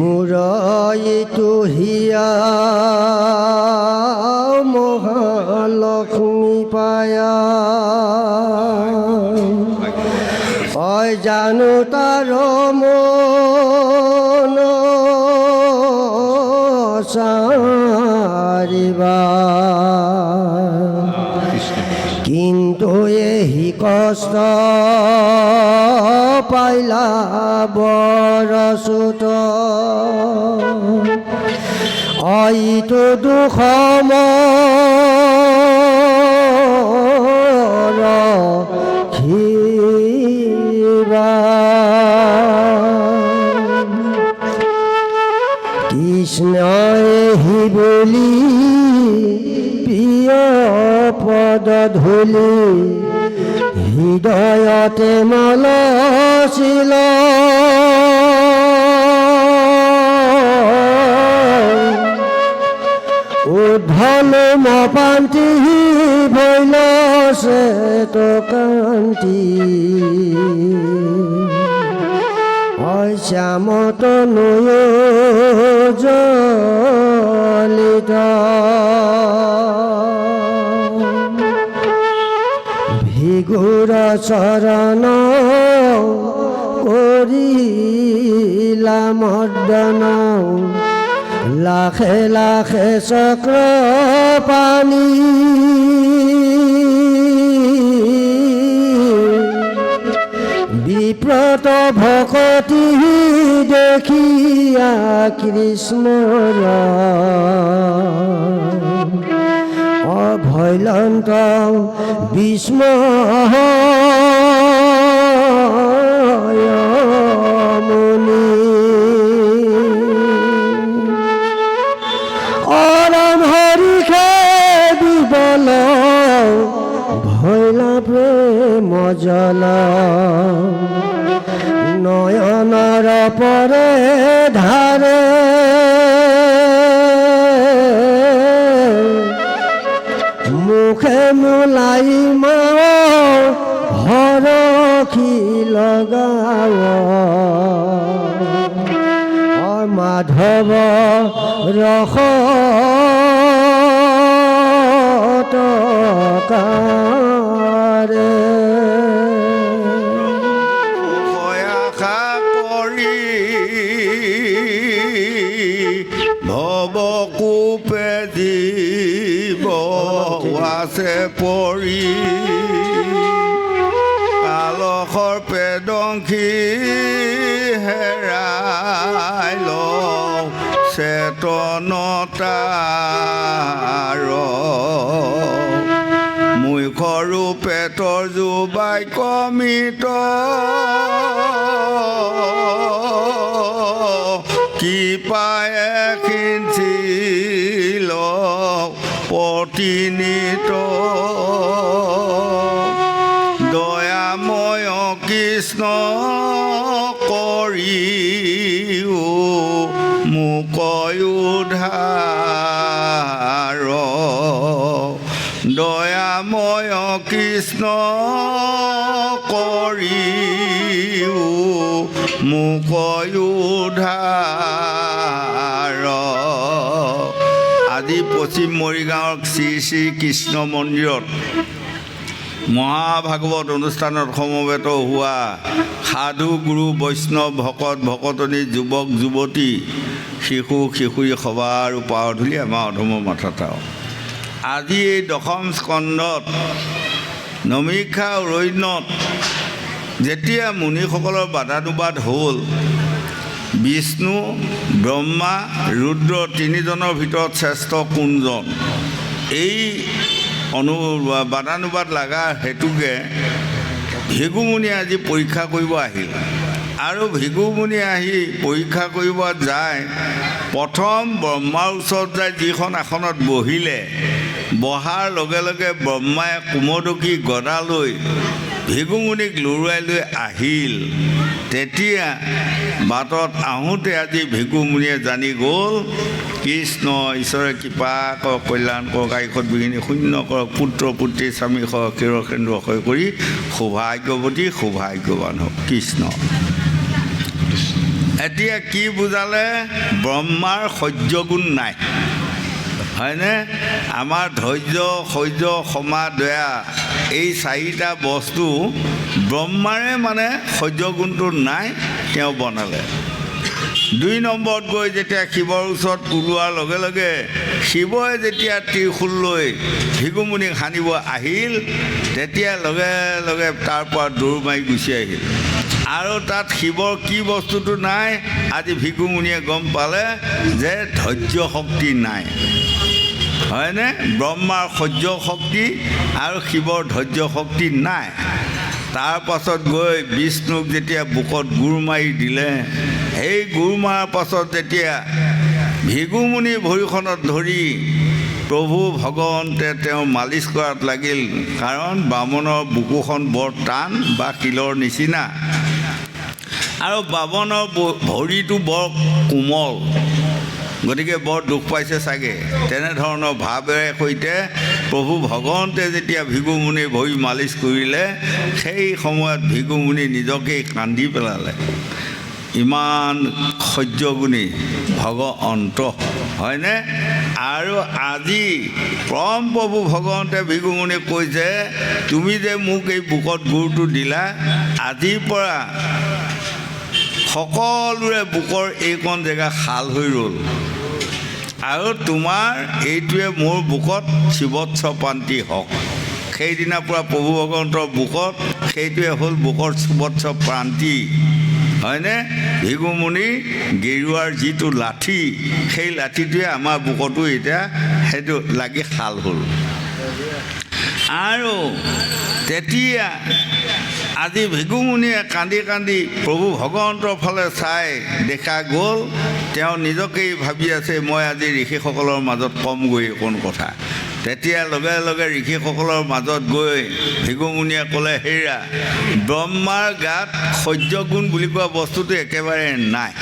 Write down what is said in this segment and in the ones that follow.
মুৰাইটো হিয়া মহালক্ষ্মী পায়া হয় জানো তাৰ মন চাৰিবা কিন্তু এই কষ্ট পাইলা বৰচুত এইটো দুখ ৰখিবা কৃষ্ণই হি বুলি প্ৰিয় পদ ধূলি হৃদয়তে মলছিল উদ্ধল মপান্তি ভৈল শ্বেতকান্তি শ্যামত নয়জলিত ভিগুৰ চৰণ কৰিলা মৰ্দন লাখে লাখে চক্ৰ পানী বিপ্ৰত ভকতি দেখিয়া কৃষ্ণৰ অভয়লন্ত বিস্ময় মুনি অৰণ হৰিষে বিবল ভৈলা প্ৰেম জল নয়নৰ পৰে ধাৰে মুখে মোলাই মাও হৰখি লগাও মাধৱ ৰস টকাৰে আশা কৰি ভৱকূপে জীৱ আছে পৰি কালখৰ পেদংখী হেৰাই লওঁ চেতনতাৰ মুখৰো পেটৰ জোবাই কমিত কি পায়ে খিঞ্চিল পতিনিত দয়াময় কৃষ্ণ কৰিও মোক উদ্ধাৰ দয়াময় কৃষ্ণ কৰিও মোক উদ্ধাৰ আজি পশ্চিম মৰিগাঁৱৰ শ্ৰী শ্ৰী কৃষ্ণ মন্দিৰত মহাভাগৱত অনুষ্ঠানত সমবেত হোৱা সাধু গুৰু বৈষ্ণৱ ভকত ভকতনী যুৱক যুৱতী শিশু কিশোৰী সবাহ আৰু পাৱধূলি আমাৰ অধমৰ মাথাতাও আজি এই দশম স্কন্ধত নমীক্ষা অৰণ্যত যেতিয়া মুনিসকলৰ বাদানুবাদ হ'ল বিষ্ণু ব্ৰহ্মা ৰুদ্ৰ তিনিজনৰ ভিতৰত শ্ৰেষ্ঠ কোনজন এই বাদানুবাদ লগা হেতুকে ভৃগুমুনি আজি পৰীক্ষা কৰিব আহিল আৰু ভৃগুমুনি আহি পৰীক্ষা কৰিব যায় প্ৰথম ব্ৰহ্মাৰ ওচৰত যায় যিখন আসনত বহিলে বহাৰ লগে লগে ব্ৰহ্মাই কুমদকী গদা লৈ ভৃগুমুনিক লৰুৱাই লৈ আহিল তেতিয়া বাটত আহোঁতে আজি ভৃগুমুনিয়ে জানি গ'ল কৃষ্ণ ঈশ্বৰে কৃপা কৰক কল্যাণ কৰক আয়ুষত বিঘিনি শূন্য কৰক পুত্ৰ পুত্ৰী স্বামী সহ ক্ষীৰকেন্দ্ৰ অক্ষয় কৰি সৌভাগ্যৱতী সৌভাগ্যৱান হওক কৃষ্ণ এতিয়া কি বুজালে ব্ৰহ্মাৰ সহ্য গুণ নাই হয়নে আমাৰ ধৈৰ্য সহ্য ক্ষমা দয়া এই চাৰিটা বস্তু ব্ৰহ্মাৰে মানে সহ্য গুণটো নাই তেওঁ বনালে 2 নম্বৰত গৈ যেতিয়া শিৱৰ ওচৰত ওলোৱাৰ লগে লগে শিৱই যেতিয়া ত্ৰিশূল লৈ ভিগুমুনিক সানিব আহিল তেতিয়া লগে লগে তাৰ পৰা দৌৰ মাৰি গুচি আহিল আৰু তাত শিৱৰ কি বস্তুটো নাই আজি ভিগুমুনিয়ে গম পালে যে ধৈৰ্য শক্তি নাই হয়নে ব্ৰহ্মাৰ সহ্য শক্তি আৰু শিৱৰ ধৈৰ্য শক্তি নাই তাৰ পাছত গৈ বিষ্ণুক যেতিয়া বুকত গুৰ মাৰি দিলে সেই গুৰ মৰাৰ পাছত যেতিয়া ভিগুমুনি ভৰিখনত ধৰি প্ৰভু ভগৱন্তে তেওঁ মালিচ কৰাত লাগিল কাৰণ বামনৰ বুকুখন বৰ টান বা শিলৰ নিচিনা আৰু বামনৰ ভৰিটো বৰ কোমল গতিকে বৰ দুখ পাইছে চাগে তেনেধৰণৰ ভাৱেৰে সৈতে প্ৰভু ভগৱন্তে যেতিয়া ভিগুমুনিৰ ভৰি মালিচ কৰিলে সেই সময়ত ভিগুমুনি নিজকেই কান্দি পেলালে ইমান সহ্যগুণী ভগৱন্ত হয়নে আৰু আজি পৰম প্ৰভু ভগৱন্তে ভিগুমুনিক কৈছে তুমি যে মোক এই বুকত গুৰটো দিলা আজিৰ পৰা সকলোৰে বুকৰ এইকণ জেগা শাল হৈ ৰ'ল আৰু তোমাৰ এইটোৱে মোৰ বুকত শিৱৎস প্ৰান্তি হওক সেইদিনাৰ পৰা প্ৰভু ভগৱন্তৰ বুকত সেইটোৱে হ'ল বুকৰ শিৱৎস প্ৰান্তি হয়নে ভিগুমুনি গেৰুৱাৰ যিটো লাঠি সেই লাঠিটোৱে আমাৰ বুকতো এতিয়া সেইটো লাগি শাল হ'ল আৰু তেতিয়া আজি ভিগুমুনিয়ে কান্দি কান্দি প্ৰভু ভগৱন্তৰ ফালে চাই দেখা গ'ল তেওঁ নিজকেই ভাবি আছে মই আজি ঋষিসকলৰ মাজত কমগৈ কোন কথা তেতিয়া লগে লগে ঋষিসকলৰ মাজত গৈ ভিগুমুনিয়ে ক'লে হেৰা ব্ৰহ্মাৰ গাত সহ্য গুণ বুলি কোৱা বস্তুটো একেবাৰে নাই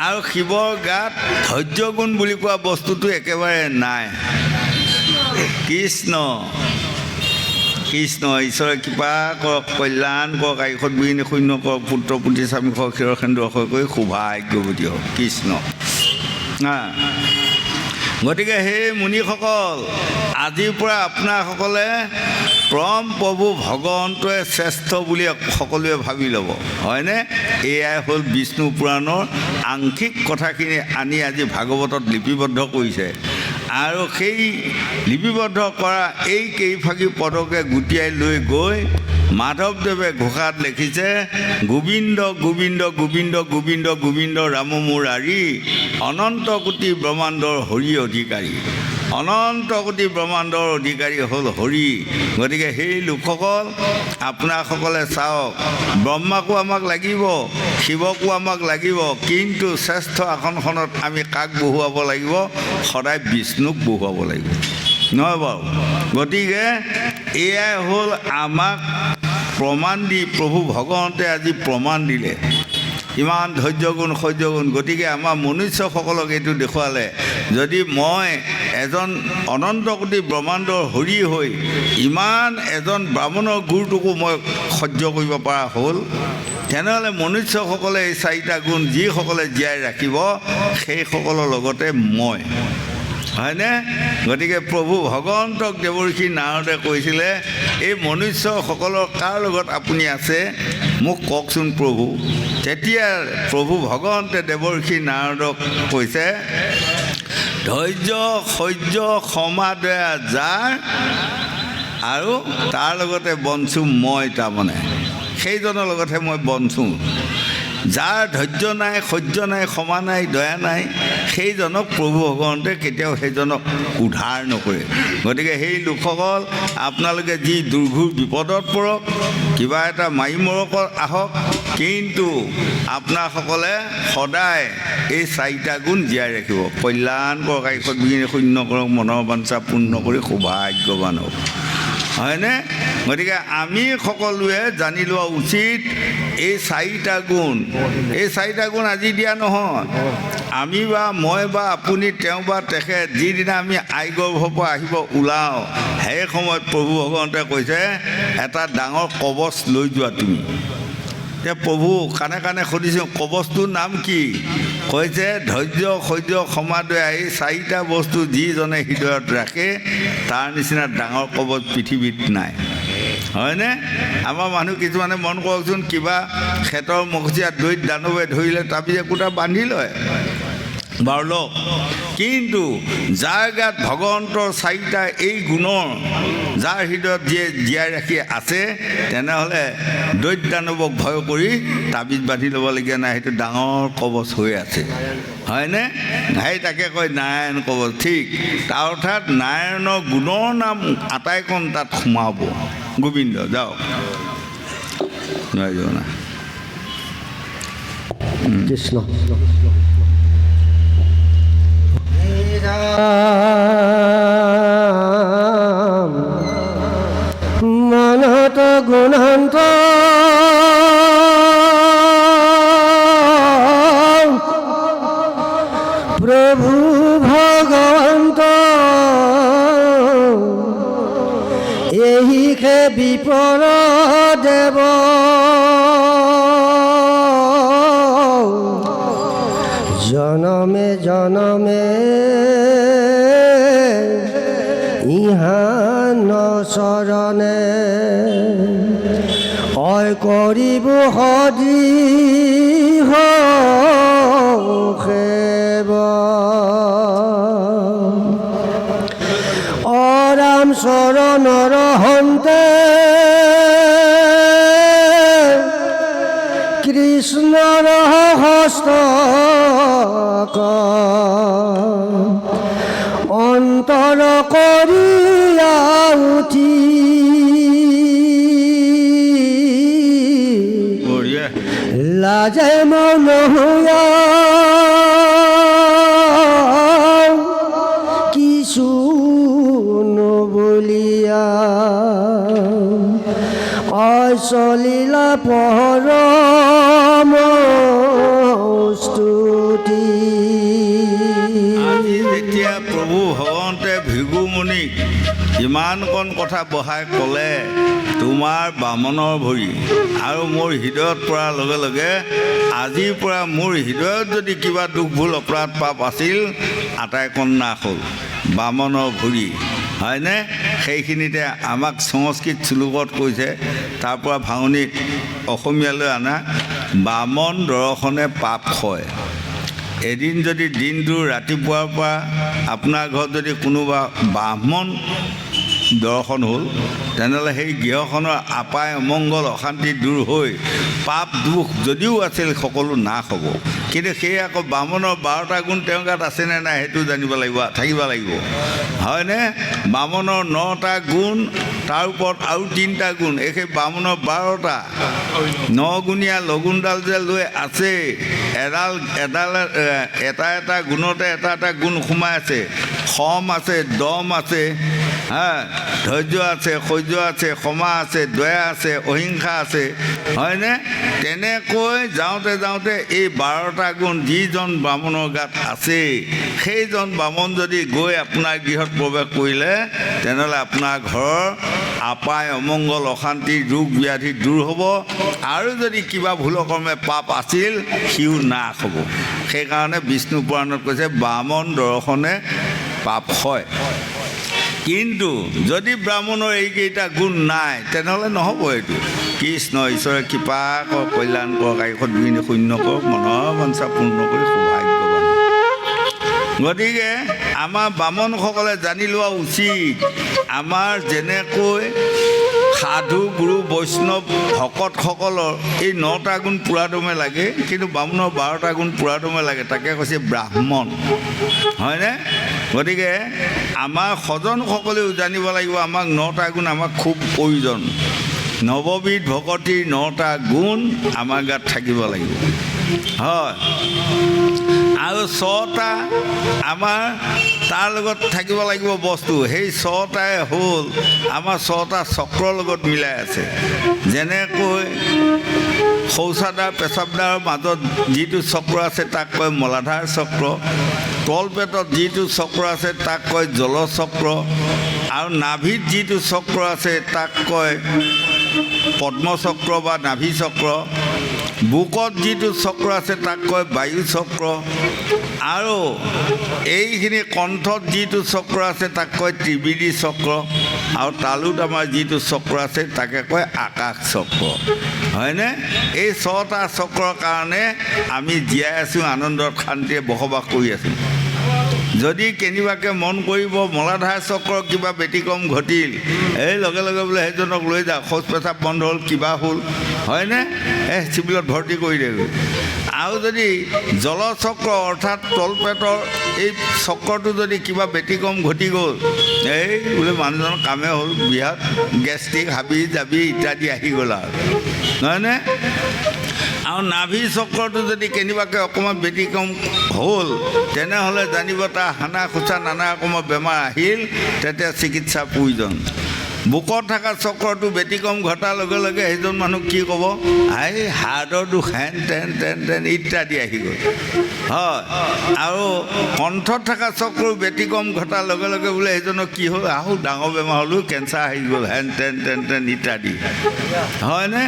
আৰু শিৱৰ গাত ধৈৰ্য গুণ বুলি কোৱা বস্তুটো একেবাৰে নাই কৃষ্ণ কৃষ্ণ ঈশ্বৰে কৃপা কৰক কল্যাণ কৰক আয়ুষত বিহীন শূন্য কৰক পুত্ৰ পুত্ৰী স্বামী ক্ষীৰ সেন্দুৰ কৰি সৌভাগ্যৱতী হওক কৃষ্ণ গতিকে সেই মুনিসকল আজিৰ পৰা আপোনাসকলে পৰম প্ৰভু ভগৱন্তই শ্ৰেষ্ঠ বুলি সকলোৱে ভাবি ল'ব হয়নে এয়াই হ'ল বিষ্ণু পুৰাণৰ আংশিক কথাখিনি আনি আজি ভাগৱতত লিপিবদ্ধ কৰিছে আৰু সেই লিপিবদ্ধ কৰা এই কেইফাকি পদকে গুটিয়াই লৈ গৈ মাধৱদেৱে ঘোষাত লিখিছে গোবিন্দ গোবিন্দ গোবিন্দ গোবিন্দ গোবিন্দ ৰাম মুৰাৰী অনন্ত কোটি ব্ৰহ্মাণ্ডৰ হৰি অধিকাৰী অনন্ত কোটি ব্ৰহ্মাণ্ডৰ অধিকাৰী হ'ল হৰি গতিকে সেই লোকসকল আপোনাসকলে চাওক ব্ৰহ্মাকো আমাক লাগিব শিৱকো আমাক লাগিব কিন্তু শ্ৰেষ্ঠ আসনখনত আমি কাক বহুৱাব লাগিব সদায় বিষ্ণুক বহুৱাব লাগিব নহয় বাৰু গতিকে এয়াই হ'ল আমাক প্ৰমাণ দি প্ৰভু ভগৱন্তে আজি প্ৰমাণ দিলে ইমান ধৈৰ্য গুণ সহ্য গুণ গতিকে আমাৰ মনুষ্যসকলক এইটো দেখুৱালে যদি মই এজন অনন্ত কোটি ব্ৰহ্মাণ্ডৰ হৰি হৈ ইমান এজন ব্ৰাহ্মণৰ গুৰটোকো মই সহ্য কৰিব পৰা হ'ল তেনেহ'লে মনুষ্যসকলে এই 4টা গুণ যিসকলে জীয়াই ৰাখিব সেইসকলৰ লগতে মই হয়নে গতিকে প্ৰভু ভগৱন্তক দেৱৰ্ষি নাৰদে কৈছিলে এই মনুষ্যসকলৰ কাৰ লগত আপুনি আছে মোক কওকচোন প্ৰভু তেতিয়া প্ৰভু ভগৱন্তে দেৱৰ্ষি নাৰদক কৈছে ধৈৰ্য সহ্য ক্ষমা দয়া যাৰ আৰু তাৰ লগতে বঞ্চো মই তাৰমানে সেইজনৰ লগতহে মই বঞ্চো যাৰ ধৈৰ্য নাই সহ্য নাই ক্ষমা নাই দয়া নাই সেইজনক প্ৰভু ভগৱন্তে কেতিয়াও সেইজনক উদ্ধাৰ নকৰে গতিকে সেই লোকসকল আপোনালোকে যি দুৰ্ঘোৰ বিপদত পৰক কিবা এটা মাৰি মৰক আহক কিন্তু আপোনাসকলে সদায় এই 4টা গুণ জীয়াই ৰাখিব কল্যাণ কৰক আয়ুষত বিহীন শূন্য কৰক মনৰ বাঞ্ছা পূৰ্ণ কৰি সৌভাগ্যৱান হওক হয়নে গতিকে আমি সকলোৱে জানি লোৱা উচিত এই 4টা গুণ এই 4টা গুণ আজি দিয়া নহয় আমি বা মই বা আপুনি তেওঁ বা তেখেত যিদিনা আমি আই গৰ্ভৰ পৰা আহিব ওলাওঁ সেই সময়ত প্ৰভু ভগৱন্তে কৈছে এটা ডাঙৰ কবচ লৈ যোৱা তুমি এতিয়া প্ৰভু কাণে কাণে সুধিছোঁ কবচটোৰ নাম কি? কৈছে ধৈৰ্য সহ্য ক্ষমা দয়া। এই চাৰিটা বস্তু যিজনে হৃদয়ত ৰাখে তাৰ নিচিনা ডাঙৰ কবচ পৃথিৱীত নাই, হয়নে? আমাৰ মানুহ কিছুমানে মন কৰকচোন, কিবা খেতৰ মকচিয়া দৈত দানৱে ধৰিলে তাবি একোটা বান্ধি লয় বাৰু লওক, কিন্তু যাৰ গাত ভগৱন্তৰ চাৰিটা এই গুণৰ যাৰ হৃদয়ত যিয়ে জীয়াই ৰাখি আছে, তেনেহ'লে দৈত দানৱক ভয় কৰি তাবিজ বান্ধি ল'বলগীয়া নাই, সেইটো ডাঙৰ কবচ হৈ আছে, হয়নে? সেই তাকে কয় নাৰায়ণ কবচ। ঠিক তাৰ অৰ্থাৎ নাৰায়ণৰ গুণৰ নাম আটাইকণ তাত সোমাব। গোবিন্দ যাওক না কৃষ্ণ মনত গুণান্ত প্রভু ভগবন্ত এহিকে বিপর দেব জনমে জনমে ইহান চৰণে অয় কৰিব সদি সেৱ অৰাম চৰণৰ হন্তে কৃষ্ণৰ হস্ত অন্তৰ কৰিয়া উঠি লাজে মনহুয়া কিছু নবলিয়া অচলিলা পৰম স্তুতি। যেতিয়া প্ৰভু ভগৱন্তে ভৃগুমুনিক ইমানকণ কথা বহাই ক'লে, তোমাৰ বামনৰ ভৰি আৰু মোৰ হৃদয়ত পৰাৰ লগে লগে আজিৰ পৰা মোৰ হৃদয়ত যদি কিবা দুখ ভুল অপৰাধ পাপ আছিল, আটাইকণ নাশ হ'ল। বামনৰ ভৰি, হয়নে? সেইখিনিতে আমাক সংস্কৃত শ্লোকত কৈছে, তাৰ পৰা ভাঙনিত অসমীয়ালৈ আনা, বামন দৰ্শনে পাপ হয়। এদিন যদি দিনটো ৰাতিপুৱাৰ পৰা আপোনাৰ ঘৰত যদি কোনোবা ব্ৰাহ্মণ দৰ্শন হ'ল, তেনেহ'লে সেই গৃহখনৰ আপায় অমংগল অশান্তি দূৰ হৈ পাপ দুখ যদিও আছিল সকলো নাশ হ'ব। কিন্তু সেই আকৌ বামনৰ 12টা গুণ তেওঁৰ গাত আছেনে নাই সেইটো জানিব লাগিব, থাকিব লাগিব, হয়নে? বামনৰ 9টা গুণ, তাৰ ওপৰত আৰু 3টা গুণ, এই সেই বামনৰ 12টা 9 গুণীয়া লগুণডাল যে লৈ আছে, এটা এটা গুণতে এটা এটা গুণ সোমাই আছে। সম আছে, দম আছে, ধৈৰ্য আছে, সহ্য আছে, ক্ষমা আছে, দয়া আছে, অহিংসা আছে, হয়নে? তেনেকৈ যাওঁতে যাওঁতে এই 12টা গুণ যিজন বামনৰ গাত আছে, সেইজন বামন যদি গৈ আপোনাৰ গৃহত প্ৰৱেশ কৰিলে, তেনেহ'লে আপোনাৰ ঘৰৰ আপায় অমংগল অশান্তি ৰোগ ব্যাধি দূৰ হ'ব, আৰু যদি কিবা ভুলকৰ্মে পাপ আছিল সিও নাশ হ'ব। সেইকাৰণে বিষ্ণু পুৰাণত কৈছে বামন দৰ্শনে পাপ হয়। কিন্তু যদি ব্ৰাহ্মণৰ এইকেইটা গুণ নাই, তেনেহ'লে নহ'ব। এইটো কৃষ্ণ ঈশ্বৰে কৃপা কৰক, কল্যাণ কৰক, 1 কৰক, মনৰ বাঞ্ছা পূৰ্ণ কৰি সৌভাগ্যৱান। গতিকে আমাৰ বামনসকলে জানি লোৱা উচিত, আমাৰ যেনেকৈ সাধু গুৰু বৈষ্ণৱ ভকতসকলৰ এই 9টা গুণ পুৰাদমে লাগে, কিন্তু বামুণৰ 12টা গুণ পুৰাদমে লাগে। তাকে কৈছে ব্ৰাহ্মণ, হয়নে? গতিকে আমাৰ সজনসকলেও জানিব লাগিব, আমাক 9টা গুণ আমাক খুব প্ৰয়োজন। নৱবিধ ভকতিৰ 9টা গুণ আমাৰ গাত থাকিব লাগিব, হয়। আৰু 6টা আমাৰ তাৰ লগত থাকিব লাগিব বস্তু। সেই 6টাই হ'ল আমাৰ 6টা চক্ৰৰ লগত মিলাই আছে। যেনেকৈ শৌচাদাৰ পেচাবদাৰৰ মাজত যিটো চক্ৰ আছে তাক কয় মলাধাৰ চক্ৰ, তলপেটত যিটো চক্ৰ আছে তাক কয় জলচক্ৰ, আৰু নাভিত যিটো চক্ৰ আছে তাক কয় পদ্মচক্ৰ বা নাভি চক্ৰ, বুকত যিটো চক্ৰ আছে তাক কয় বায়ু চক্ৰ আৰু এইখিনি কণ্ঠত যিটো চক্ৰ আছে তাক কয় ত্ৰিবিধি চক্ৰ আৰু তালুত আমাৰ যিটো চক্ৰ আছে তাকে কয় আকাশ চক্ৰ হয়নে এই ছটা চক্ৰৰ কাৰণে আমি জীয়াই আছোঁ আনন্দত শান্তিৰে বসবাস কৰি আছোঁ যদি কেনিবাকৈ মন কৰিব মলাধাৰ চক্ৰৰ কিবা ব্যতিক্ৰম ঘটিল এই লগে লগে বোলে সেইজনক লৈ যাওক শৌচ পেচাব বন্ধ হ'ল কিবা হ'ল হয়নে চিভিলত ভৰ্তি কৰি দিয়ে আৰু যদি জলচক্ৰ অৰ্থাৎ তলপেটৰ এই চক্ৰটো যদি কিবা ব্যতিক্ৰম ঘটি গ'ল এই বোলে মানুহজনৰ কামে হ'ল বিয়াত গেষ্ট্ৰিক হাবি জাবি ইত্যাদি আহি গ'ল আৰু নহয়নে আৰু নাভি চক্ৰটো যদি কেনিবাকৈ অকণমান ব্যতিক্ৰম হ'ল তেনেহ'লে জানিব তাৰ হানা খোচা নানা ৰকমৰ বেমাৰ আহিল তেতিয়া চিকিৎসাৰ প্ৰয়োজন বুকত থকা চক্ৰটো ব্যতিক্ৰম ঘটাৰ লগে লগে সেইজন মানুহ কি ক'ব এই হাৰ্টৰ দুখ হেন তেন তেন তেন ইত্যাদি আহি গ'ল হয় আৰু কণ্ঠত থকা চক্ৰৰ ব্যতিক্ৰম ঘটাৰ লগে লগে বোলে সেইজনৰ কি হ'ল আহো ডাঙৰ বেমাৰ হ'লেও কেঞ্চাৰ আহি গ'ল হেন তেন তেন তেন ইত্যাদি হয়নে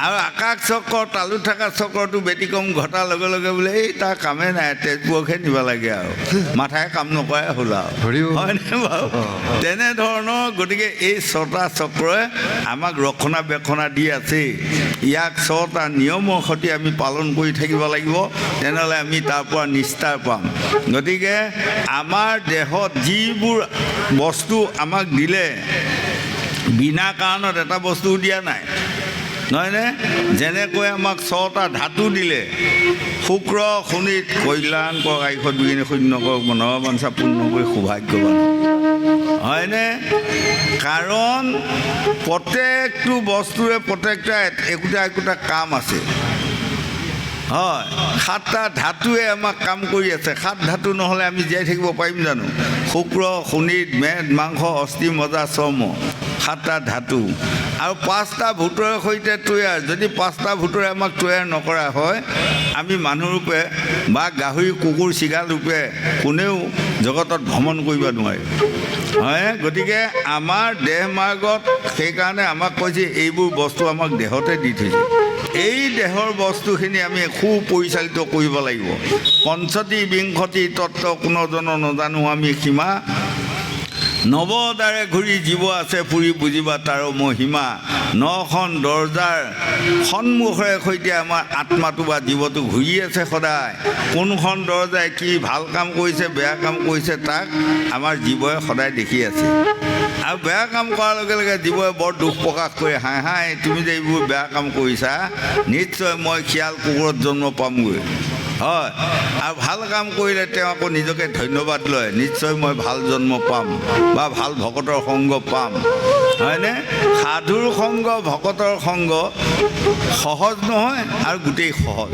আৰু আকাশ চক্ৰ তালুত থকা চক্ৰটো ব্যতিক্ৰম ঘটাৰ লগে লগে বোলে এই তাৰ কামেই নাই তেজপুৰকহে নিব লাগে আৰু মাথাই কাম নকৰাই হ'ল আৰু হয়নে বাৰু তেনেধৰণৰ গতিকে এই ছটা চক্ৰই আমাক ৰক্ষণাবেক্ষণা দি আছে ইয়াক ছটা নিয়মৰ সৈতে আমি পালন কৰি থাকিব লাগিব তেনেহ'লে আমি তাৰ পৰা নিস্তাৰ পাম গতিকে আমাৰ দেহত যিবোৰ বস্তু আমাক দিলে বিনা কাৰণত এটা বস্তু দিয়া নাই নহয়নে যেনেকৈ আমাক ছটা ধাতু দিলে শুক্ৰ শনিত কল্যাণ কৰক আয়ুষ দুগুণে শূন্য কৰক মনৰ বাঞ্ছা পূৰ্ণ কৰি সৌভাগ্যৱান হয়নে কাৰণ প্ৰত্যেকটো বস্তুৰে প্ৰত্যেকটা একোটা একোটা কাম আছে হয় সাতটা ধাতুৱে আমাক কাম কৰি আছে সাত ধাতু নহ'লে আমি জীয়াই থাকিব পাৰিম জানো শুক্ৰ শনিত মেদ মাংস অস্থি মজ্জা চৰ্ম সাতটা ধাতু আৰু পাঁচটা ভূতৰে সৈতে তৈয়াৰ যদি পাঁচটা ভূতৰে আমাক তৈয়াৰ নকৰা হয় আমি মানুহৰূপে বা গাহৰি কুকুৰ চিগাল ৰূপে কোনেও জগতত ভ্ৰমণ কৰিব নোৱাৰে হয় গতিকে আমাৰ দেহ মাৰ্গত সেইকাৰণে আমাক কৈছে এইবোৰ বস্তু আমাক দেহতে দি থৈছে এই দেহৰ বস্তুখিনি আমি সুপৰিচালিত কৰিব লাগিব পঞ্চতি বিংশতি তত্ত্ব কোনোজন নাজানো আমি সীমা নৱদাৰে ঘূৰি জীৱ আছে ফুৰি বুজিবা তাৰ মহিমা নখন দৰ্জাৰ সন্মুখৰে সৈতে আমাৰ আত্মাটো বা জীৱটো ঘূৰি আছে সদায় কোনখন দৰ্জাই কি ভাল কাম কৰিছে বেয়া কাম কৰিছে তাক আমাৰ জীৱই সদায় দেখি আছে আৰু বেয়া কাম কৰাৰ লগে লগে জীৱই বৰ দুখ প্ৰকাশ কৰে হাই হাই তুমি যে এইবোৰ বেয়া কাম কৰিছা নিশ্চয় মই শিয়াল কুকুৰত জন্ম পামগৈ হয় আৰু ভাল কাম কৰিলে তেওঁ আকৌ নিজকে ধন্যবাদ লয় নিশ্চয় মই ভাল জন্ম পাম বা ভাল ভকতৰ সংগ পাম হয়নে সাধুৰ সংগ ভকতৰ সংগ সহজ নহয় আৰু গোটেই সহজ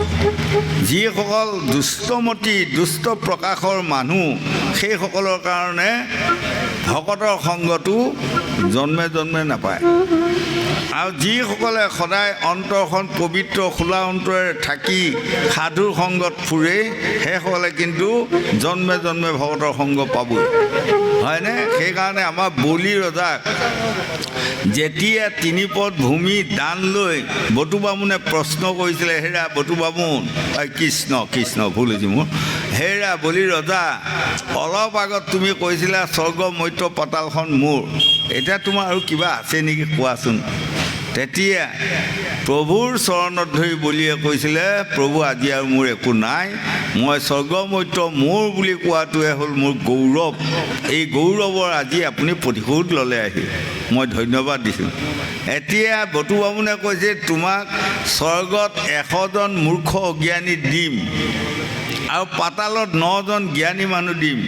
যিসকল দুষ্টমতী দুষ্ট প্ৰকাশৰ মানুহ সেইসকলৰ কাৰণে ভকতৰ সংগটো জন্মে জন্মে নাপায় আৰু যিসকলে সদায় অন্তৰখন পবিত্ৰ খোলা অন্তৰেৰে থাকি সাধুৰ সংগত ফুৰে সেইসকলে কিন্তু জন্মে জন্মে ভকতৰ সংগ পাবই হয়নে সেইকাৰণে আমাৰ বলি ৰজাক যেতিয়া তিনিপদ ভূমি দান লৈ বটু বামুণে প্ৰশ্ন কৰিছিলে হেৰা বটু বামুণ কৃষ্ণ কৃষ্ণ ভুল হৈছে মোৰ হেৰা বলি ৰজা অলপ আগত তুমি কৈছিলা স্বৰ্গ মৰ্ত্য পাতালখন মোৰ এতিয়া তোমাৰ আৰু কিবা আছে নেকি কোৱাচোন তেতিয়া প্ৰভুৰ চৰণত ধৰি বলিয়ে কৈছিলে প্ৰভু আজি আৰু মোৰ একো নাই মই স্বৰ্গ মৰ্ত্য মোৰ বুলি কোৱাটোৱে হ'ল মোৰ গৌৰৱ এই গৌৰৱৰ আজি আপুনি প্ৰতিশোধ ল'লে আহি মই ধন্যবাদ দিছোঁ এতিয়া বটু বামুণে কৈছে তোমাক স্বৰ্গত 100জন মূৰ্খ অজ্ঞানী দিম আৰু পাতালত 9জন জ্ঞানী মানুহ দিম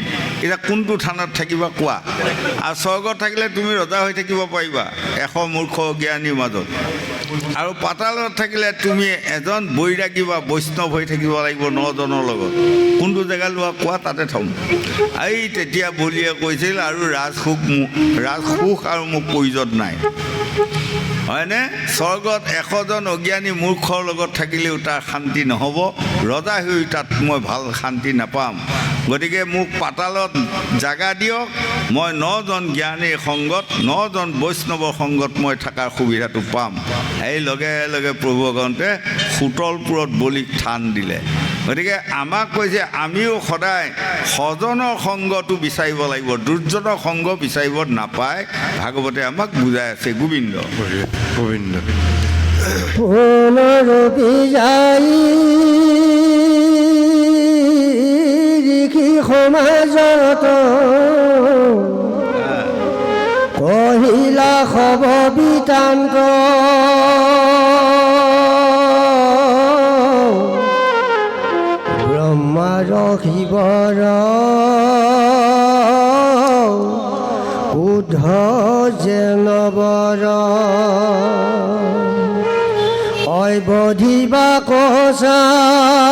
এতিয়া কোনটো থানত থাকিবা কোৱা আৰু স্বৰ্গত থাকিলে তুমি ৰজা হৈ থাকিব পাৰিবা 100 মূৰ্খ জ্ঞানীৰ মাজত আৰু পাতালত থাকিলে তুমি এজন বৈৰাগী বা বৈষ্ণৱ হৈ থাকিব লাগিব 9জনৰ লগত কোনটো জেগা লোৱা কোৱা তাতে থ'ম এই তেতিয়া বলিয়ে কৈছিল আৰু ৰাজসুখ আৰু মোক প্ৰয়োজন নাই হয়নে? স্বৰ্গত 100জন অজ্ঞানী মূৰ্খৰ লগত থাকিলেও তাৰ শান্তি নহ'ব, ৰজা হৈ তাত মই ভাল শান্তি নাপাম। গতিকে মোক পাতালত জাগা দিয়ক, মই 9জন জ্ঞানীৰ সংগত 9জন বৈষ্ণৱৰ সংগত মই থকাৰ সুবিধাটো পাম। এই লগে লগে প্ৰভু ভগৱন্তে সুতলপুৰত বলিক থান দিলে। গতিকে আমাক কৈছে আমিও সদায় সজনৰ সংগটো বিচাৰিব লাগিব, দুৰ্জনৰ সংগ বিচাৰিব নাপায়। ভাগৱতে আমাক বুজাই আছে। গোবিন্দ গোবিন্দ পুনৰূপী যাই ঋষি সমাজত কহিলা খব বিতান্ত ব্ৰহ্মাৰ শিৱৰ উদ্ধ যেনবৰ অবধিবা কচাহি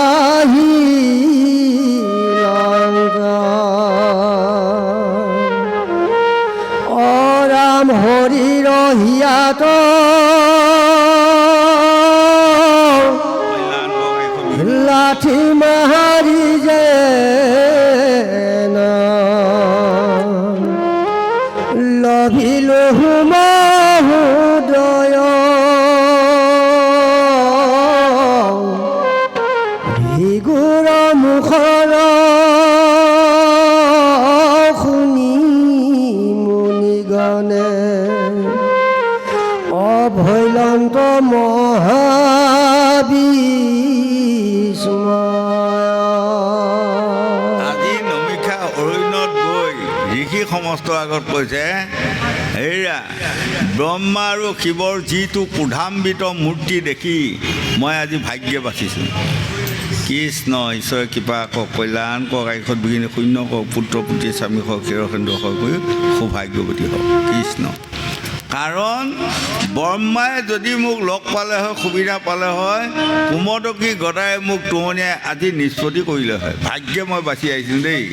অৰাম হৰি ৰহিয়াত লাঠি মাহাৰি যে লভিলো মহোদয় ভিগুৰ মুখৰ শুনি মুনিগণে অভৈলন্ত মহাবিস্ময়। আজি নমিষা অৰণ্যত গৈ ঋষি সমস্তৰ আগত কৈছে, হেৰা ব্ৰহ্মা আৰু শিৱৰ যিটো ক্ৰোধান্বিত মূৰ্তি দেখি মই আজি ভাগ্য বাচিছোঁ। কৃষ্ণ ঈশ্বৰে কৃপা কৰক, কল্যাণ কৰক, আয়ুষত বিঘিনি শূন্য কৰক, পুত্ৰ পুত্ৰী স্বামী হওক, ক্ষীৰসেন্দু হৈ কৰি সৌভাগ্যৱতী হওক। কৃষ্ণ কাৰণ ব্ৰহ্মাই যদি মোক লগ পালে হয়, সুবিধা পালে হয়, কুমদকী গদাই মোক টুমনিয়াই আজি নিষ্পত্তি কৰিলে হয়। ভাগ্যে মই বাচি আহিছোঁ দেই।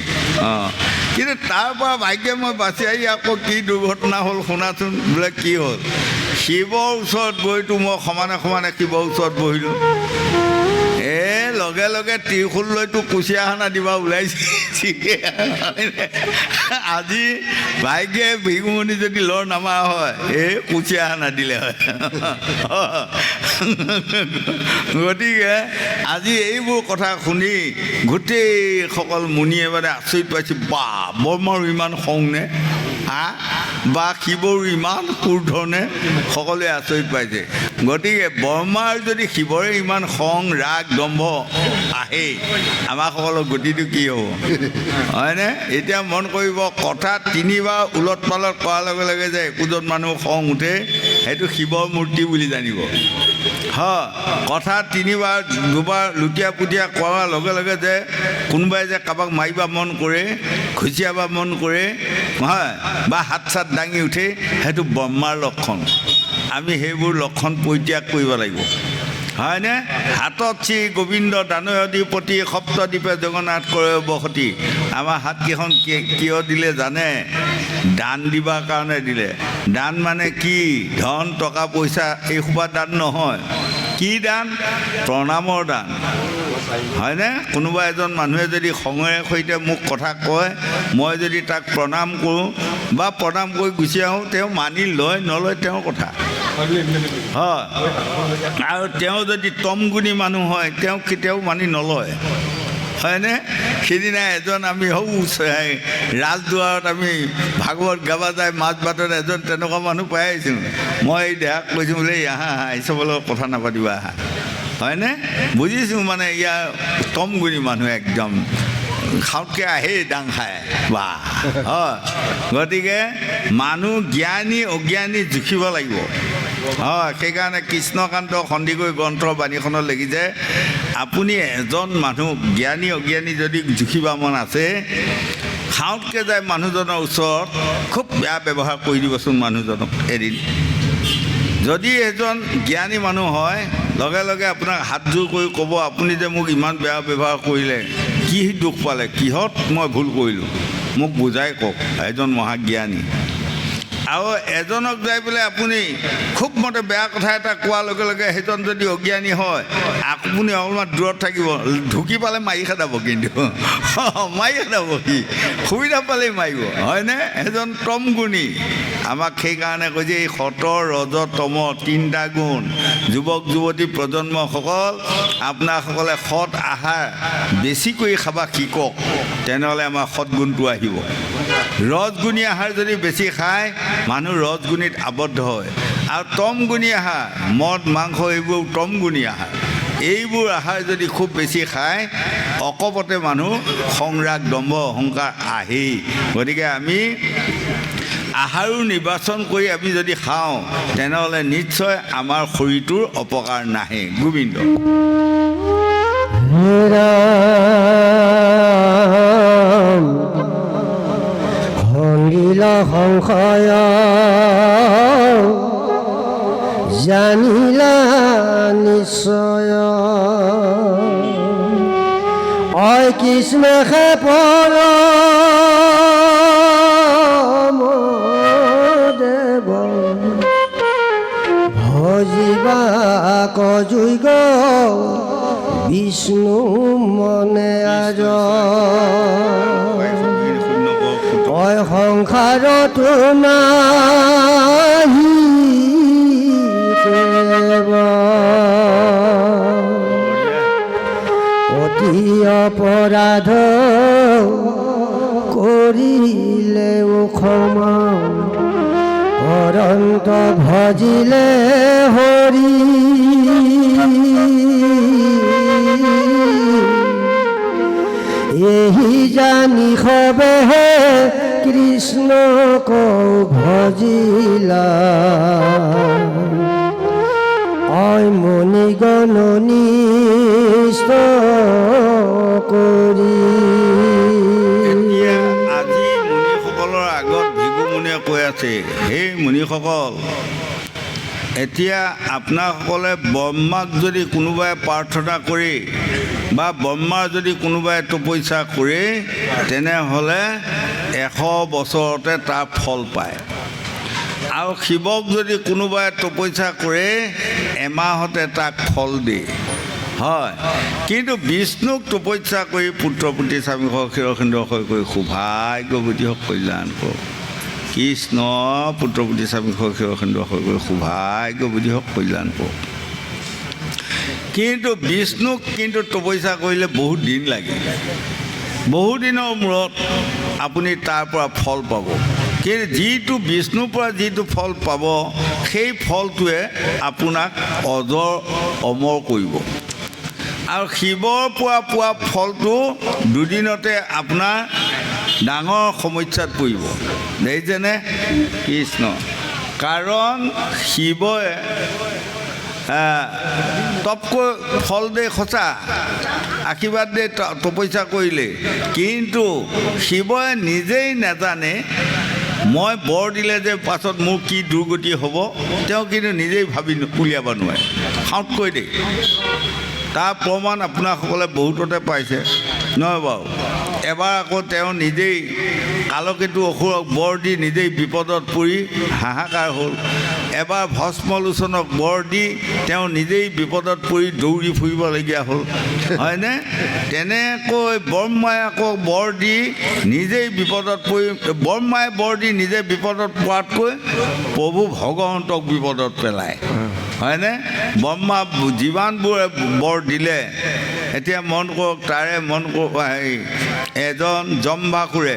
কিন্তু তাৰ পৰা ভাগ্যে মই বাচি আহি আকৌ কি দুৰ্ঘটনা হ'ল শুনাচোন। বোলে কি হ'ল? শিৱৰ ওচৰত গৈতো মই সমানে সমানে শিৱৰ ওচৰত বহিলোঁ। লগে লগে ত্ৰিশূল লৈতো কুচিয়া হানা দিবা ওলাইছে। আজি ভাগ্যে ভিগুমণি যদি লৰ নামা হয়, এই কুচিয়া হানা দিলে হয়। গতিকে আজি এইবোৰ কথা শুনি গোটেইসকল মুনিয়ে মানে আচৰিত পাইছে। বা ব্ৰহ্মাৰো ইমান খংনে, বা শিৱৰো ইমান ক্ৰোধনে, সকলোৱে আচৰিত পাইছে। গতিকে ব্ৰহ্মাৰ যদি শিৱৰে ইমান খং ৰাগ দম্ভ আহে, আমাৰ সকলৰ গতিটো কি হ'ব? হয়নে? এতিয়া মন কৰিব, কথা 3বাৰ ওলট পালট কৰাৰ লগে লগে যে একোজন মানুহ খং উঠে, সেইটো শিৱৰ মূৰ্তি বুলি জানিব। হয়, কথা 3বাৰ 2বাৰ লুটীয়া পুটীয়া কৰাৰ লগে লগে যে কোনোবাই যে কাৰোবাক মাৰিবা মন কৰে, খুচিয়াবা মন কৰে, হয়, বা হাত চাত দাঙি উঠে, সেইটো ব্ৰহ্মাৰ লক্ষণ। আমি সেইবোৰ লক্ষণ পৰিত্যাগ কৰিব লাগিব। হয়নে? হাতত শ্ৰী গোবিন্দ দানয়ধিপতি সপ্তদ্বীপে জগন্নাথ কৰে বসতি। আমাৰ হাতকেইখন কিয় দিলে জানে? দান দিবৰ কাৰণে দিলে। দান মানে কি? ধন টকা পইচা এইসোপা দান নহয়। কি দান? প্ৰণামৰ দান। হয়নে? কোনোবা এজন মানুহে যদি খঙেৰে সৈতে মোক কথা কয়, মই যদি তাক প্ৰণাম কৰোঁ বা প্ৰণাম কৰি গুচি আহোঁ, তেওঁ মানি লয় নলয় তেওঁৰ কথা। হয়, আৰু তেওঁ যদি তমগুণী মানুহ হয়, তেওঁ কেতিয়াও মানি নলয়। হয়নে? সিদিনা এজন আমি ৰাজদুৱাৰত আমি ভাগৱত গাবা যায়, মাছ বাটত এজন তেনেকুৱা মানুহ পাই আহিছোঁ। মই এই দেহাক কৈছোঁ বোলে আহা আহা, এইচবৰ লগত কথা নাপাতিবা আহা। হয়নে? বুজিছোঁ মানে ইয়াৰ তমগুণী মানুহ একদম খাওঁতকৈ আহেই দাং খায় বা। হয়, গতিকে মানুহ জ্ঞানী অজ্ঞানী জুখিব লাগিব। হয়, সেইকাৰণে কৃষ্ণকান্ত সন্দিকৈ গ্ৰন্থৰ বাণীখনত লিখিছে, আপুনি এজন মানুহ জ্ঞানী অজ্ঞানী যদি জুখিবা মন আছে, খাওঁতকৈ যায় মানুহজনৰ ওচৰত খুব বেয়া ব্যৱহাৰ কৰি দিবচোন মানুহজনক এদিন। যদি এজন জ্ঞানী মানুহ হয়, লগে লগে আপোনাক হাতযোৰ কৰি ক'ব, আপুনি যে মোক ইমান বেয়া ব্যৱহাৰ কৰিলে, কি দুখ পালে, কিহত মই ভুল কৰিলোঁ, মোক বুজাই কওক। এজন মহাজ্ঞানী। আৰু এজনক যাই পেলাই আপুনি খুব মতে বেয়া কথা এটা কোৱাৰ লগে লগে সেইজন যদি অজ্ঞানী হয় আপুনি অলপমান দূৰত থাকিব, ঢুকি পালে মাৰি খেদাব, কিন্তু মাৰি খেদাব, সি সুবিধা পালেই মাৰিব, হয়নে? এজন তম গুণী। আমাক সেইকাৰণে কৈছে এই সত ৰজ তম তিনিটা গুণ। যুৱক যুৱতী প্ৰজন্মসকল, আপোনাসকলে সৎ আহাৰ বেছিকৈ খাবা শিকক, তেনেহ'লে আমাৰ সৎগুণটো আহিব। ৰজগুণী আহাৰ যদি বেছি খায় মানুহ ৰজগুণীত আবদ্ধ হয়। আৰু তমগুণী আহাৰ, মদ মাংস এইবোৰ তমগুণী আহাৰ। এইবোৰ আহাৰ যদি খুব বেছি খায় অকপতে মানুহ সংৰাগ দম্ভ অহংকাৰ আহেই। গতিকে আমি আহাৰো নিৰ্বাচন কৰি আমি যদি খাওঁ তেনেহ'লে নিশ্চয় আমাৰ শৰীৰটোৰ অপকাৰ নাহে। গোবিন্দ ভঙ্গিলা সংশয় জানিলা নিশ্চয় অয় কৃষ্ণ হে পৰম দেৱ ভজিবা কযুগ বিষ্ণু মনে আজ অয় সংসাৰত নাহি অতি অপৰাধ কৰিলে ক্ষমা অনন্ত ভজিলে হৰি এহি জানি সবেহে কৃষ্ণ কৌ ভজিলা অয় মণিগণ নিষ্ঠ কৰি। আজি মুনিসকলৰ আগত ভিগু মুনিয়ে কৈ আছে, সেই মুনিসকল, এতিয়া আপোনাসকলে ব্ৰহ্মাক যদি কোনোবাই প্ৰাৰ্থনা কৰি বা ব্ৰহ্মাৰ যদি কোনোবাই তপস্যা কৰে তেনেহ'লে 100 বছৰতে তাৰ ফল পায়। আৰু শিৱক যদি কোনোবাই তপস্যা কৰে এমাহতে তাক ফল দিয়ে, হয়। কিন্তু বিষ্ণুক তপস্যা কৰি পুত্ৰ পুত্ৰী স্বামী ক্ষীৰসিন্ধু কৰি সৌভাগ্য বুদ্ধি হওক কল্যাণ কৰক। কৃষ্ণ পুত্ৰ পুত্ৰী স্বামী ক্ষীৰসিন্ধু কৰি সৌভাগ্য বুদ্ধি হওক কল্যাণ কৰক। কিন্তু বিষ্ণুক কিন্তু তপস্যা কৰিলে বহুত দিন লাগে, বহুদিনৰ মূৰত আপুনি তাৰ পৰা ফল পাব। কিন্তু যিটো বিষ্ণুৰ পৰা যিটো ফল পাব সেই ফলটোৱে আপোনাক অজৰ অমৰ কৰিব। আৰু শিৱৰ পৰা পোৱা ফলটো দুদিনতে আপোনাৰ ডাঙৰ সমস্যাত পৰিব, দেখিছেনে কৃষ্ণ? কাৰণ শিৱই তপকৈ ফল দে সঁচা, আশীৰ্বাদ দে তপস্যা কৰিলে, কিন্তু শিৱই নিজেই নাজানে মই বৰ দিলে যে পাছত মোৰ কি দুৰ্গতি হ'ব, তেওঁ কিন্তু নিজেই ভাবি উলিয়াব নোৱাৰে, খাউট কৈ দেই। তাৰ প্ৰমাণ আপোনাসকলে বহুততে পাইছে নহয় বাৰু? এবাৰ আকৌ তেওঁ নিজেই কালকেতু অসুৰক বৰ দি নিজেই বিপদত পৰি হাহাকাৰ হ'ল। এবাৰ ভস্মলোচনক বৰ দি তেওঁ নিজেই বিপদত পৰি দৌৰি ফুৰিবলগীয়া হ'ল, হয়নে? তেনেকৈ ব্ৰহ্মাই আকৌ বৰ দি নিজেই বিপদত পৰি, ব্ৰহ্মাই বৰ দি নিজে বিপদত পৰাতকৈ প্ৰভু ভগৱন্তক বিপদত পেলায়, হয়নে? ব্ৰহ্মা যিমানবোৰে বৰ দিলে, এতিয়া মন কৰক, তাৰে মন কৰক এজন জম্বাসুৰে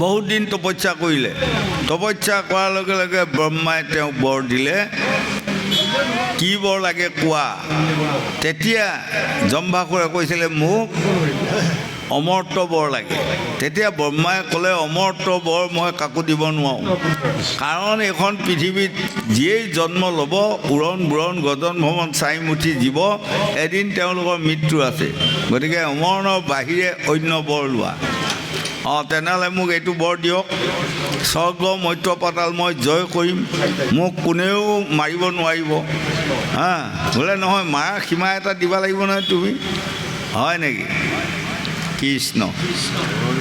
বহুত দিন তপস্যা কৰিলে। তপস্যা কৰাৰ লগে লগে ব্ৰহ্মাই তেওঁক বৰ দিলে, কি বৰ লাগে কোৱা? তেতিয়া জম্বাসুৰে কৈছিলে মোক অমৰ্ত্য বৰ লাগে। তেতিয়া ব্ৰহ্মাই ক'লে অমৰ্ত্য বৰ মই কাকো দিব নোৱাৰোঁ, কাৰণ এইখন পৃথিৱীত যিয়েই জন্ম ল'ব উৰণ বুৰণ গজন ভ্ৰমণ চাই মুঠি জীৱ এদিন তেওঁলোকৰ মৃত্যু আছে। গতিকে অমৰণৰ বাহিৰে অন্য বৰ লোৱা। তেনেহ'লে মোক এইটো বৰ দিয়ক, স্বৰ্গ মৰ্ত্য পাতাল মই জয় কৰিম, মোক কোনেও মাৰিব নোৱাৰিব। বোলে নহয়, মাৰাৰ সীমা এটা দিব লাগিব নহয় তুমি, হয় নেকি? কৃষ্ণ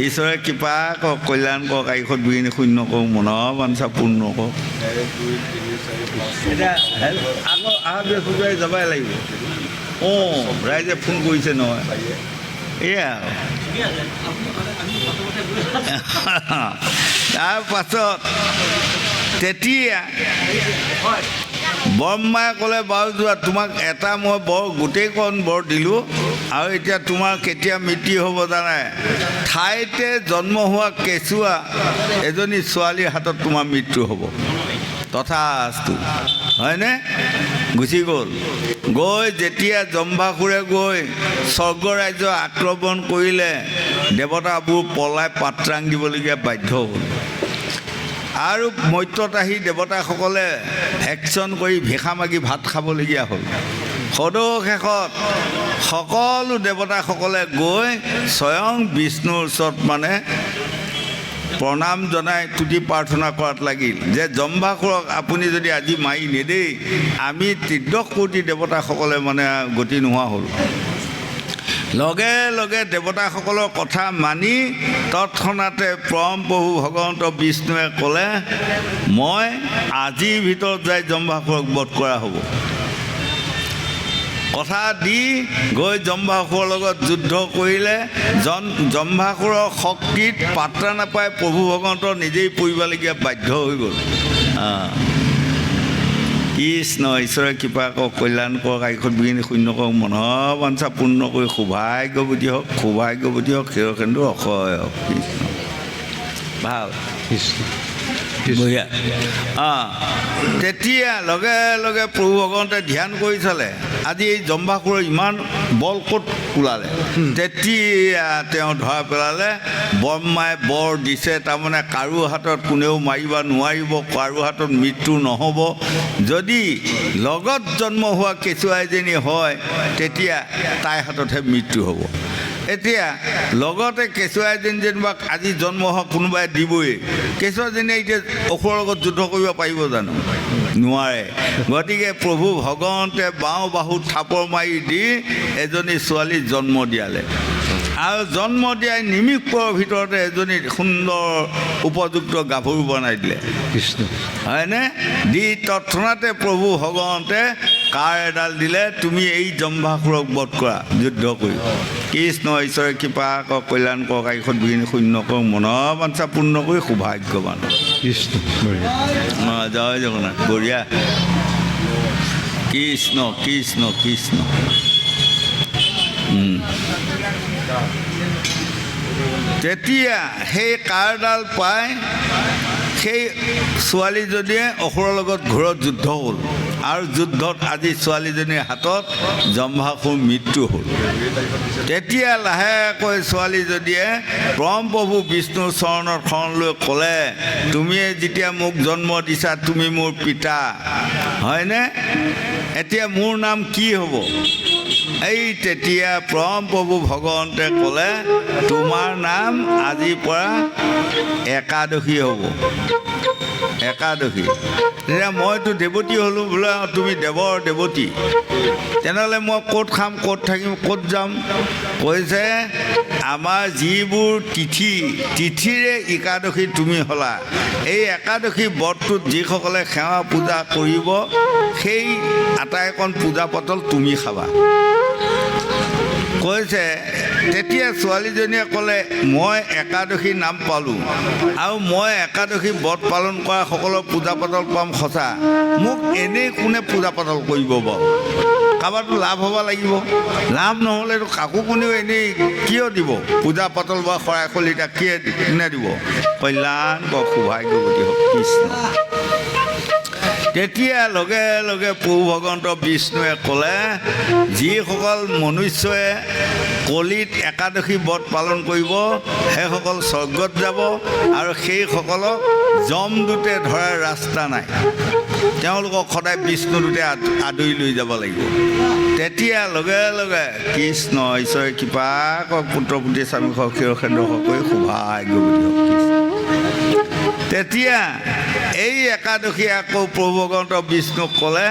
ঈশ্বৰে কৃপা কৰক কল্যাণ কৰক আয়ুষত বিঘিনি শূন্য কৰক মনৰ বাঞ্ছা পূৰ্ণ কৰক এতিয়া আকৌ আহা বৃহস্পতিবাৰে যাবই লাগিব অঁ ৰাইজে ফোন কৰিছে নহয় এয়া তাৰপাছত তেতিয়া ব্ৰহ্মাই ক'লে বাৰু যোৱা তোমাক এটা মই বৰ গোটেইখন বৰ দিলোঁ আৰু এতিয়া তোমাৰ কেতিয়া মৃত্যু হ'ব জানাই ঠাইতে জন্ম হোৱা কেঁচুৱা এজনী ছোৱালীৰ হাতত তোমাৰ মৃত্যু হ'ব তথাস্তু হয়নে গুচি গ'ল গৈ যেতিয়া জম্ভাসুৰে গৈ স্বৰ্গ ৰাজ্য আক্ৰমণ কৰিলে দেৱতাবোৰ পলাই পাত্ৰাং দিবলগীয়া বাধ্য হ'ল আৰু মৰ্ত্যত আহি দেৱতাসকলে একশ্যন কৰি ভিষা মাগি ভাত খাবলগীয়া হ'ল সদশেষত সকলো দেৱতাসকলে গৈ স্বয়ং বিষ্ণুৰ ওচৰত মানে প্ৰণাম জনাই তুতি প্ৰাৰ্থনা কৰাত লাগিল যে জম্ভাসুৰক আপুনি যদি আজি মাৰি নেদেই আমি ত্ৰিদশ কোটি দেৱতাসকলে মানে গতি নোহোৱা হ'ল লগে লগে দেৱতাসকলৰ কথা মানি তৎক্ষণাতে পৰম প্ৰভু ভগৱন্ত বিষ্ণুৱে ক'লে মই আজিৰ ভিতৰত যাই জম্ভাসুৰক বধ কৰা হ'ব কথা দি গৈ জম্ভাসুৰৰ লগত যুদ্ধ কৰিলে জম্ভাসুৰৰ শক্তিত পাত্ৰা নাপাই প্ৰভু ভগৱন্ত নিজেই পৰিবলগীয়া বাধ্য হৈ গ'ল কৃষ্ণ ঈশ্বৰে কৃপা কৰক কল্যাণ কৰক আয়ুষত বিঘিনি শূন্য কৰক মনৰ বাঞ্ছা পূৰ্ণ কৰি সৌভাগ্যৱতী হওক সেৱকেন্দ্ৰ অক্ষয় হওক কৃষ্ণ ভাল বঢ়িয়া তেতিয়া লগে লগে প্ৰভু ভগৱন্তে ধ্যান কৰি চালে আজি এই জম্ভাসুৰৰ ইমান বল ক'ত ওলালে তেতিয়া তেওঁ ধৰা পেলালে ব্ৰহ্মাই বৰ দিছে তাৰমানে কাৰো হাতত কোনেও মাৰিব নোৱাৰিব কাৰো হাতত মৃত্যু নহ'ব যদি লগত জন্ম হোৱা কেঁচুৱা এজনী হয় তেতিয়া তাইৰ হাততহে মৃত্যু হ'ব এতিয়া লগতে কেঁচুৱা এজনী যেনিবা আজি জন্ম হোৱা কোনোবাই দিবই কেঁচুৱাজনীয়ে এতিয়া অসুৰৰ লগত যুদ্ধ কৰিব পাৰিব জানো নোৱাৰে গতিকে প্ৰভু ভগৱন্তে বাওঁ বাহুত থাপৰ মাৰি দি এজনী ছোৱালী জন্ম দিয়ালে আৰু জন্ম দিয়াই নিমিষৰ ভিতৰতে এজনী সুন্দৰ উপযুক্ত গাভৰু বনাই দিলে কৃষ্ণ হয়নে দি তৎক্ষণাতে প্ৰভু ভগৱন্তে কাৰ এডাল দিলে তুমি এই জম্ভাসুৰক বধ কৰা যুদ্ধ কৰি কৃষ্ণ ঈশ্বৰে কৃপা কৰক কল্যাণ কৰক আয়ুষত বিঘিনি শূন্য কৰক মনৰ বাঞ্ছা পূৰ্ণ কৰি সৌভাগ্যৱান কৃষ্ণ জয় জগন্নাথ বঢ়িয়া কৃষ্ণ কৃষ্ণ কৃষ্ণ তেতিয়া সেই কাৰডাল পাই সেই ছোৱালীজনীয়ে অসুৰৰ লগত ঘৰত যুদ্ধ হ'ল আৰু যুদ্ধত আজি ছোৱালীজনীৰ হাতত জম্ভাসুৰ মৃত্যু হ'ল তেতিয়া লাহেকৈ ছোৱালীজনীয়ে পৰম প্ৰভু বিষ্ণুৰ চৰণত শৰণ লৈ ক'লে তুমিয়ে যেতিয়া মোক জন্ম দিছা তুমি মোৰ পিতা হয়নে এতিয়া মোৰ নাম কি হ'ব এই তেতিয়া পৰম প্ৰভু ভগৱন্তে ক'লে তোমাৰ নাম আজিৰ পৰা একাদশী হ'ব একাদশী তেতিয়া মইতো দেৱতী হ'লোঁ বোলে তুমি দেৱৰ দেৱতী তেনেহ'লে মই ক'ত খাম ক'ত থাকিম ক'ত যাম কৈছে আমাৰ যিবোৰ তিথিৰে একাদশী তুমি হ'লা এই একাদশী ব্ৰতটোত যিসকলে সেৱা পূজা কৰিব সেই আটাইকণ পূজা পাতল তুমি খাবা কৈছে তেতিয়া ছোৱালীজনীয়ে ক'লে মই একাদশী নাম পালোঁ আৰু মই একাদশী ব্ৰত পালন কৰা সকলৰ পূজা পাতল পাম সঁচা মোক এনেই কোনে পূজা পাতল কৰিব বাৰু কাৰোবাৰতো লাভ হ'ব লাগিব লাভ নহ'লেতো কাকো কোনেও এনেই কিয় দিব পূজা পাতল বা শৰাই খলিতা কোনে দিব কল্যাণ বৰ সৌভাগ্যৱতী হওক কৃষ্ণ তেতিয়া লগে লগে প্ৰভু ভগৱন্ত বিষ্ণুৱে ক'লে যিসকল মনুষ্যই কলিত একাদশী ব্ৰত পালন কৰিব সেইসকল স্বৰ্গত যাব আৰু সেইসকলক যমদূতে ধৰাৰ ৰাস্তা নাই তেওঁলোকক সদায় বিষ্ণুদূতে আদৰি লৈ যাব লাগিব তেতিয়া লগে লগে কৃষ্ণ ঈশ্বৰে কৃপা কৰক পুত্ৰ পুত্ৰী স্বামী সেৱকেন্দ্ৰ কৰি সৌভাগ্যৱতী হওক তেতিয়া এই একাদশী আকৌ প্ৰভু ভগৱন্ত বিষ্ণুক ক'লে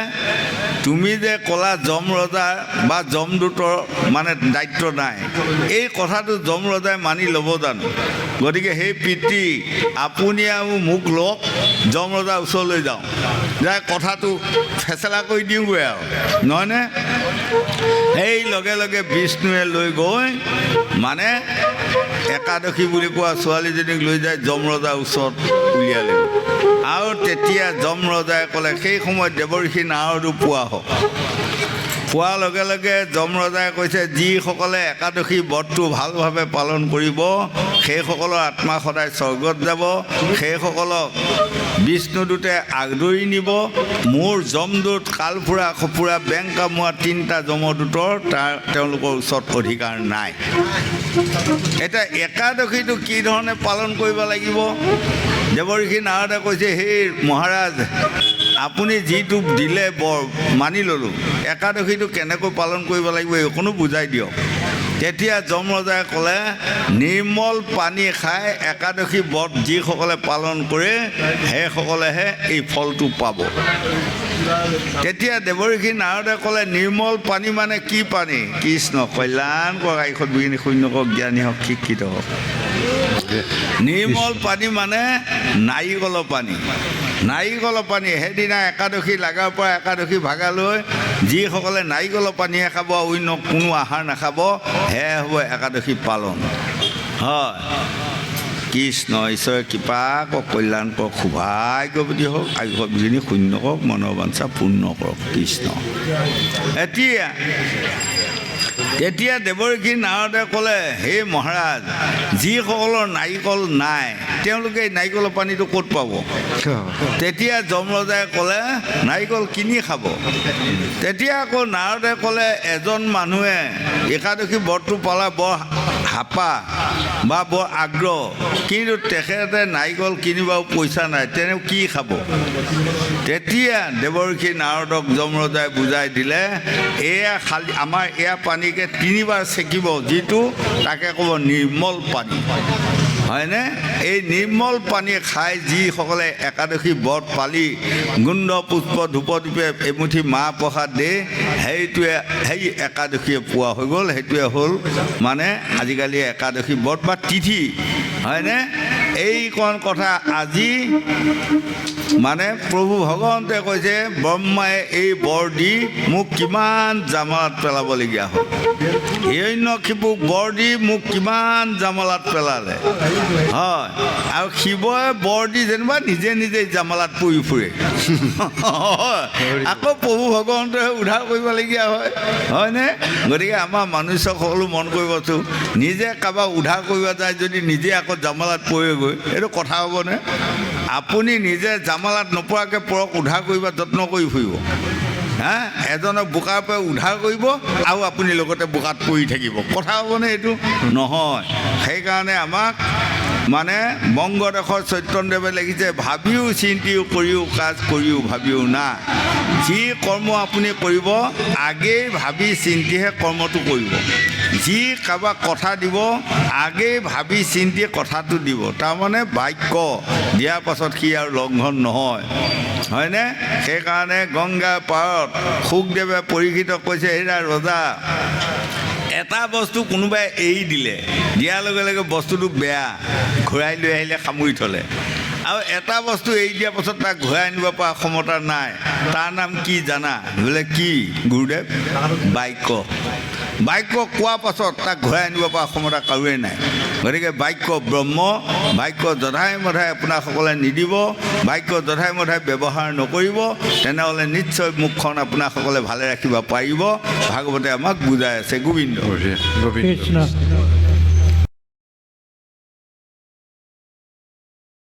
তুমি যে ক'লা যম ৰজা বা যমদূতৰ মানে দায়িত্ব নাই, এই কথাটো যম ৰজাই মানি ল'ব জানো? গতিকে সেই পিতৃ আপুনি আৰু মোক লওক, যম ৰজাৰ ওচৰলৈ যাওঁ, যাই কথাটো ফেচলা কৰি দিওঁগৈ আৰু, নহয়নে? সেই লগে লগে বিষ্ণুৱে লৈ গৈ মানে একাদশী বুলি কোৱা ছোৱালীজনীক লৈ যায় যম ৰজাৰ ওচৰত উলিয়ালে। আৰু তেতিয়া যম ৰজাই ক'লে সেই সময়ত দেৱৰ্ষি নাৰদো পোৱা হওক। পোৱাৰ লগে লগে যম ৰজাই কৈছে যিসকলে একাদশী ব্ৰতটো ভালভাৱে পালন কৰিব সেইসকলৰ আত্মা সদায় স্বৰ্গত যাব, সেইসকলক বিষ্ণুদূতে আগদৰি নিব। মোৰ যমদূত কালফুৰা খফুৰা বেং কামোৱা 3টা যমদূতৰ তেওঁলোকৰ ওচৰত অধিকাৰ নাই। এতিয়া একাদশীটো কি ধৰণে পালন কৰিব লাগিব? দেৱৰ্ষি নাৰদে কৈছে সেই মহাৰাজ আপুনি যিটো দিলে বৰ মানি ল'লোঁ, একাদশীটো কেনেকৈ পালন কৰিব লাগিব এইকণো বুজাই দিয়ক। তেতিয়া যম ৰজাই ক'লে নিৰ্মল পানী খাই একাদশী ব্ৰত যিসকলে পালন কৰে সেইসকলেহে এই ফলটো পাব। তেতিয়া দেৱৰ্ষি নাৰদে ক'লে নিৰ্মল পানী মানে কি পানী? কৃষ্ণ কল্যাণ কৰক, আইষত বিঘিনী শূন্য কৰক, জ্ঞানী হওক, শিক্ষিত হওক। নিৰ্মল পানী মানে নাৰিকলৰ পানী। নাৰিকলৰ পানী সেইদিনা একাদশী লগাৰ পৰা একাদশী ভাগালৈ যিসকলে নাৰিকলৰ পানীহে খাব, অন্য কোনো আহাৰ নাখাব, সেয়া হ'ব একাদশী পালন। হয়, কৃষ্ণ ঈশ্বৰে কৃপা কৰক, কল্যাণ কৰক, সৌভাগ্যৱতী হওক, আয়ুষ বিঘিনী শূন্য কৰক, মনৰ বাঞ্ছা পূৰ্ণ কৰক কৃষ্ণ। তেতিয়া দেৱৰ্ষি নাৰদে ক'লে হে মহাৰাজ যিসকলৰ নাৰিকল নাই তেওঁলোকে এই নাৰিকলৰ পানীটো ক'ত পাব? তেতিয়া যম ৰজাই ক'লে নাৰিকল কিনি খাব। তেতিয়া আকৌ নাৰদে ক'লে এজন মানুহে একাদশী ব্ৰতটো পালা বৰ হাপা বা বৰ আগ্ৰহ, কিন্তু তেখেতে নাৰিকল কিনিবাও পইচা নাই, তেনে কি খাব? তেতিয়া দেৱৰ্ষি নাৰদক যম ৰজাই বুজাই দিলে এয়া খালি আমাৰ এয়া পানীকে 3বাৰ চেকিব, যিটো তাকে ক'ব নিৰ্মল পানী, হয়নে? এই নিৰ্মল পানী খাই যিসকলে একাদশী ব্ৰত পালি গুণ্ড পুষ্প ধূপ ধূপে এমুঠি মাহ প্ৰসাদ দে, সেইটোৱে সেই একাদশীয়ে পোৱা হৈ গ'ল। সেইটোৱে হ'ল মানে আজিকালি একাদশী ব্ৰত বা তিথি, হয়নে? এইকণ কথা আজি মানে প্ৰভু ভগৱন্তে কৈছে ব্ৰহ্মাই এই বৰ দি মোক কিমান জামালাত পেলাবলগীয়া হ'ল, হিৰণ্যকশিপুক বৰ দি মোক কিমান জামালাত পেলালে। হয়, আৰু শিৱই বৰ দি যেনিবা নিজে নিজে জামালাত পৰি ফুৰে। আকৌ প্ৰভু ভগৱন্তই উদ্ধাৰ কৰিবলগীয়া হয়, হয়নে? গতিকে আমাৰ মনুষ্যসকলো মন কৰিবচোন, নিজে কাৰোবাক উদ্ধাৰ কৰিব যায় যদি নিজে আকৌ জামালাত পৰেগৈ, এইটো কথা হ'বনে? আপুনি নিজে জামালাত নপৰাকৈ পৰক উদ্ধাৰ কৰিব যত্ন কৰি ফুৰিব, হা? এজনক বোকাৰ পৰা উদ্ধাৰ কৰিব আৰু আপুনি লগতে বোকাত পৰি থাকিব, কথা হ'বনে? এইটো নহয়। সেইকাৰণে আমাক মানে বংগদেশৰ চৈতন্যদেৱে লিখিছে ভাবিও চিন্তিও কৰিও কাজ কৰিও ভাবিও না। যি কৰ্ম আপুনি কৰিব আগেই ভাবি চিন্তিহে কৰ্মটো কৰিব। যি কাৰোবাক কথা দিব আগেই ভাবি চিন্তি কথাটো দিব, তাৰমানে বাক্য দিয়াৰ পাছত সি আৰু লংঘন নহয়, হয়নে? সেইকাৰণে গংগাৰ পাৰত শুকদেৱে পৰীক্ষিতক কৈছে হেৰা ৰজা, এটা বস্তু কোনোবাই এৰি দিলে, দিয়াৰ লগে লগে বস্তুটো বেয়া, ঘূৰাই লৈ আহিলে সামৰি থ'লে, আৰু এটা বস্তু এৰি দিয়াৰ পাছত তাক ঘূৰাই আনিব পৰা ক্ষমতা নাই, তাৰ নাম কি জানা? বোলে কি গুৰুদেৱ? বাক্য। বাক্য কোৱাৰ পাছত তাক ঘূৰাই আনিব পৰা ক্ষমতা কাৰোৱে নাই। গতিকে বাক্য ব্ৰহ্ম, বাক্য যধাই মধাই আপোনাসকলে নিদিব, বাক্য যধাই মধাই ব্যৱহাৰ নকৰিব, তেনেহ'লে নিশ্চয় মুখখন আপোনাসকলে ভালে ৰাখিব পাৰিব। ভাগৱতে আমাক বুজাই আছে। গোবিন্দ কৃষ্ণ।